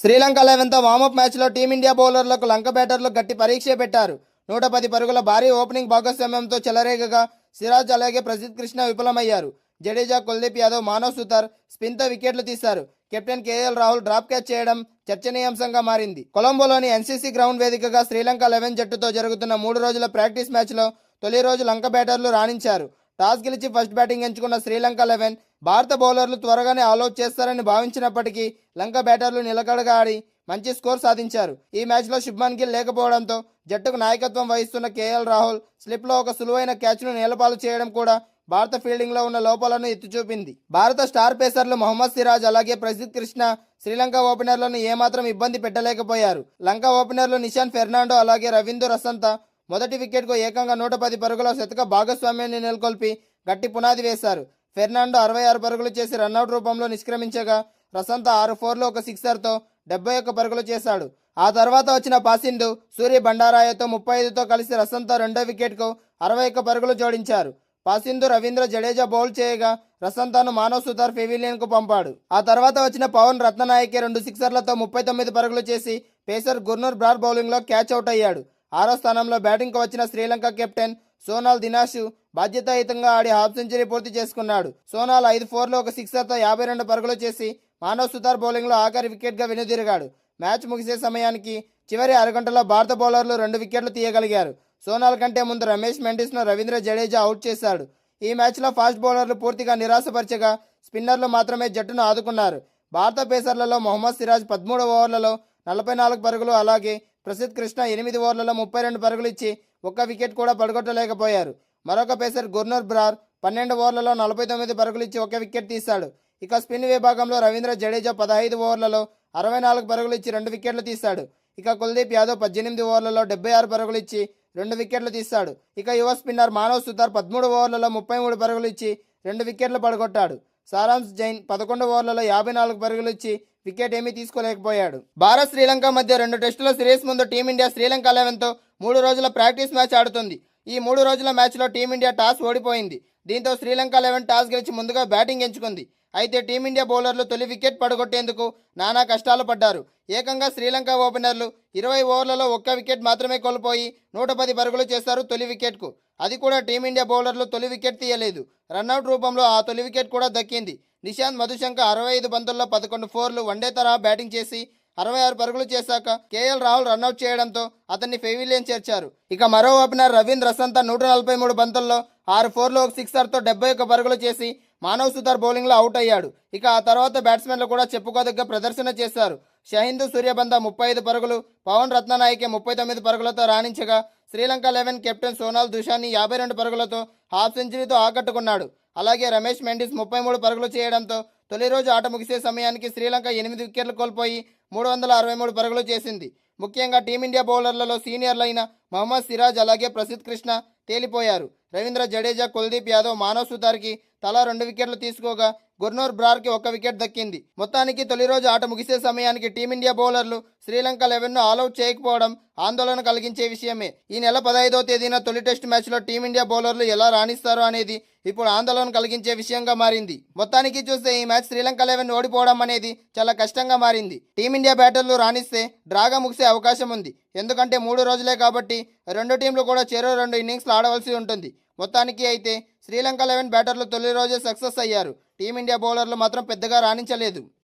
Sri Lanka 11తో warm up మ్యాచ్లో team India బౌలర్లకు లంక బ్యాటర్లు గట్టి పరీక్ష పెట్టారు. 110 పరుగుల భారీ ఓపెనింగ్ భాగస్వామ్యంతో చెలరేగగా సిరాజ్ అలాగే ప్రసిద్ధ్ కృష్ణ విఫలమయ్యారు. జడేజా, కుల్దీప్ యాదవ్, మానవ్ సుతార్ స్పిన్తో వికెట్లు తీశారు. Captain KL Rahul drop catch చేయడం చర్చనీయాంశంగా మారింది. కొలంబోలోని ఎన్సీసీ గ్రౌండ్ వేదికగా శ్రీలంక 11 జట్టుతో జరుగుతున్న 3 రోజుల ప్రాక్టీస్ మ్యాచ్లో తొలి రోజు లంక బ్యాటర్లు రాణించారు. టాస్ గెలిచి ఫస్ట్ బ్యాటింగ్ ఎంచుకున్న శ్రీలంక 11 భారత బౌలర్లు త్వరగానే ఆల్అౌట్ చేస్తారని భావించినప్పటికీ లంక బ్యాటర్లు నిలకడగా ఆడి మంచి స్కోర్ సాధించారు. ఈ మ్యాచ్లో శుభ్మన్ గిల్ లేకపోవడంతో జట్టుకు నాయకత్వం వహిస్తున్న కేఎల్ రాహుల్ స్లిప్లో ఒక సులువైన క్యాచ్ను నేలపాలు చేయడం కూడా భారత ఫీల్డింగ్లో ఉన్న లోపాలను ఎత్తిచూపింది. భారత స్టార్ పేసర్లు మహమ్మద్ సిరాజ్ అలాగే ప్రసిద్ధ్ కృష్ణ శ్రీలంక ఓపెనర్లను ఏమాత్రం ఇబ్బంది పెట్టలేకపోయారు. లంక ఓపెనర్లు నిషాన్ ఫెర్నాండో అలాగే రవీంద్ర రసంత మొదటి వికెట్కు ఏకంగా 110 పరుగుల శతక భాగస్వామ్యాన్ని నెలకొల్పి గట్టి పునాది వేశారు. ఫెర్నాండో 66 పరుగులు చేసి రన్అట్ రూపంలో నిష్క్రమించగా రసంత 6 4లు ఒక సిక్సర్తో 71 పరుగులు చేశాడు. ఆ తర్వాత వచ్చిన పాసింధు సూర్య బండారాయతో 35తో కలిసి రసంత రెండో వికెట్కు 61 పరుగులు జోడించారు. పాసింధు రవీంద్ర జడేజా బౌల్ చేయగా రసంతను మానవ్ సుతార్ పెవిలియన్కు పంపాడు. ఆ తర్వాత వచ్చిన పవన్ రత్ననాయకే 2 సిక్సర్లతో 39 పరుగులు చేసి పేసర్ గుర్నూర్ బ్రార్ బౌలింగ్లో క్యాచ్ అవుట్ అయ్యాడు. 6వ స్థానంలో బ్యాటింగ్కు వచ్చిన శ్రీలంక కెప్టెన్ సోనాల్ దినాషు బాధ్యతాయుతంగా ఆడి హాఫ్ సెంచరీ పూర్తి చేసుకున్నాడు. సోనాల్ 5 4లు ఒక సిక్సర్తో 52 పరుగులు చేసి మానవ్ సుతార్ బౌలింగ్లో ఆఖరి వికెట్గా వెనుదిరిగాడు. మ్యాచ్ ముగిసే సమయానికి చివరి అరగంటలో భారత బౌలర్లు 2 వికెట్లు తీయగలిగారు. సోనాల్ కంటే ముందు రమేష్ మెండిస్ను రవీంద్ర జడేజా అవుట్ చేశాడు. ఈ మ్యాచ్లో ఫాస్ట్ బౌలర్లు పూర్తిగా నిరాశపరిచగా స్పిన్నర్లు మాత్రమే జట్టును ఆదుకున్నారు. భారత పేసర్లలో మొహమ్మద్ సిరాజ్ 13 ఓవర్లలో 44 పరుగులు అలాగే ప్రసిద్ధ్ కృష్ణ 8 ఓవర్లలో 32 పరుగులు ఇచ్చి ఒక్క వికెట్ కూడా పడగొట్టలేకపోయారు. మరొక పేసర్ గుర్నూర్ బ్రార్ 12 ఓవర్లలో 49 పరుగులు ఇచ్చి ఒక వికెట్ తీశాడు. ఇక స్పిన్ విభాగంలో రవీంద్ర జడేజా 15 ఓవర్లలో 64 పరుగులు ఇచ్చి 2 వికెట్లు తీశాడు. ఇక కుల్దీప్ యాదవ్ 18 ఓవర్లలో 76 పరుగులు ఇచ్చి 2 వికెట్లు తీశాడు. ఇక యువ స్పిన్నర్ మానవ్ సుతార్ 13 ఓవర్లలో 33 పరుగులు ఇచ్చి 2 వికెట్లు పడగొట్టాడు. సారాంశ్ జైన్ 11 ఓవర్లలో 54 పరుగులు ఇచ్చి వికెట్ ఏమీ తీసుకోలేకపోయాడు. భారత్ శ్రీలంక మధ్య 2 టెస్టుల సిరీస్ ముందు టీమిండియా శ్రీలంక 11తో 3 రోజుల ప్రాక్టీస్ మ్యాచ్ ఆడుతుంది. ఈ 3 రోజుల మ్యాచ్లో టీమిండియా టాస్ ఓడిపోయింది. దీంతో శ్రీలంక 11 టాస్ గెలిచి ముందుగా బ్యాటింగ్ ఎంచుకుంది. అయితే టీమిండియా బౌలర్లు తొలి వికెట్ పడగొట్టేందుకు నానా కష్టాలు పడ్డారు. ఏకంగా శ్రీలంక ఓపెనర్లు 20 ఓవర్లలో ఒక్క వికెట్ మాత్రమే కోల్పోయి 110 పరుగులు చేశారు తొలి వికెట్కు. అది కూడా టీమిండియా బౌలర్లు తొలి వికెట్ తీయలేదు. రన్అట్ రూపంలో ఆ తొలి వికెట్ కూడా దక్కింది. నిశాంత్ మధుశంక 65 బంతుల్లో 11 4లు వన్డే తరహా బ్యాటింగ్ చేసి 66 పరుగులు చేశాక కేఎల్ రాహుల్ రన్అట్ చేయడంతో అతన్ని పెవిలియన్ చేర్చారు. ఇక మరో ఓపెనర్ రవీంద్ర రసంత 143 బంతుల్లో 6 4లు ఒక సిక్సర్తో 71 పరుగులు చేసి మానవ్ సుతార్ బౌలింగ్లో అవుట్ అయ్యాడు. ఇక ఆ తర్వాత బ్యాట్స్మెన్లు కూడా చెప్పుకోదగ్గ ప్రదర్శన చేశారు. షహింద్ సూర్యబంద 35 పరుగులు, పవన్ రత్ననాయకే 39 పరుగులతో రాణించగా శ్రీలంక 11 కెప్టెన్ సోనాల్ దుషాని 52 పరుగులతో హాఫ్ సెంచరీతో ఆకట్టుకున్నాడు. అలాగే రమేష్ మెండిస్ 33 పరుగులు చేయడంతో తొలి రోజు ఆట ముగిసే సమయానికి శ్రీలంక 8 వికెట్లు కోల్పోయి 363 పరుగులు చేసింది. ముఖ్యంగా టీమిండియా బౌలర్లలో సీనియర్లైన మహమ్మద్ సిరాజ్ అలాగే ప్రసిద్ధ్ కృష్ణ తేలిపోయారు. రవీంద్ర జడేజా, కుల్దీప్ యాదవ్, మానవ్ సుతార్కి తలా 2 వికెట్లు తీసుకోగా గుర్నూర్ బ్రార్కి 1 వికెట్ దక్కింది. మొత్తానికి తొలి రోజు ఆట ముగిసే సమయానికి టీమిండియా బౌలర్లు శ్రీలంక 11ను ఆల్అౌట్ చేయకపోవడం ఆందోళన కలిగించే విషయమే. ఈ నెల 15వ తేదీన తొలి టెస్ట్ మ్యాచ్లో టీమిండియా బౌలర్లు ఎలా రాణిస్తారో అనేది ఇప్పుడు ఆందోళన కలిగించే విషయంగా మారింది. మొత్తానికి చూస్తే ఈ మ్యాచ్ శ్రీలంక 11 ఓడిపోవడం అనేది చాలా కష్టంగా మారింది. టీమిండియా బ్యాటర్లు రాణిస్తే డ్రాగా ముగిసే అవకాశం ఉంది. ఎందుకంటే 3 రోజులే కాబట్టి 2 టీంలు కూడా చెరో 2 ఇన్నింగ్స్లు ఆడవలసి ఉంటుంది. మొత్తానికి అయితే శ్రీలంక 11 బ్యాటర్లు తొలి రోజే సక్సెస్ అయ్యారు. టీమిండియా బౌలర్లు మాత్రం పెద్దగా రాణించలేదు.